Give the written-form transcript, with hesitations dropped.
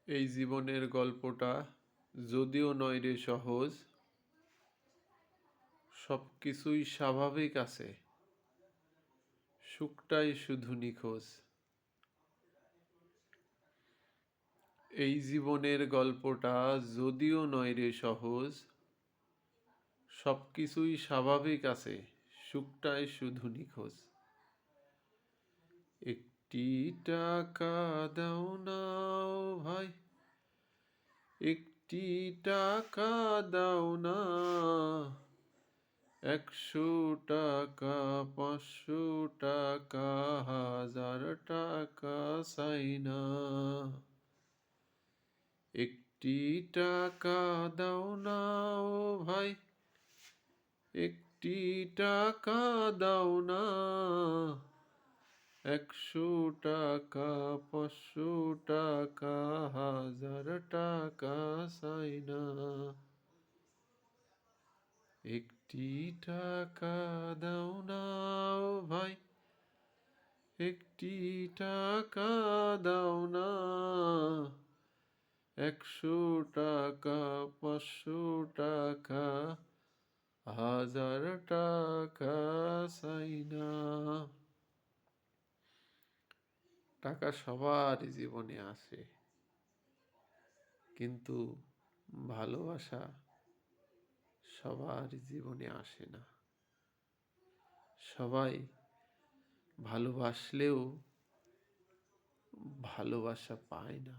এই জীবনের গল্পটা যদিও নয় রে সহজ, সব কিছুই স্বাভাবিক আছে, সুখটাই শুধু নিখোঁজ। এই জীবনের গল্পটা যদিও নয় রে সহজ, সব কিছুই স্বাভাবিক আছে, সুখটাই শুধু নিখোঁজ। একটি টাকা দাও না ও ভাই, একটি টাকা দাও না, 100 টাকা 500 টাকা 1000 টাকা চাই না। একটি টাকা দাও না ও ভাই, একটি টাকা দাও না, 100 টাকা 500 টাকা 1000 টাকা চাই না। একটি টাকা দাও না ও ভাই, একটি টাকা দাও না, 100 টাকা 500 টাকা 1000 টাকা চাই না। টাকা সবার জীবনে আসে, কিন্তু ভালোবাসা সবার জীবনে আসে না। সবাই ভালোবাসলেও ভালোবাসা পায় না।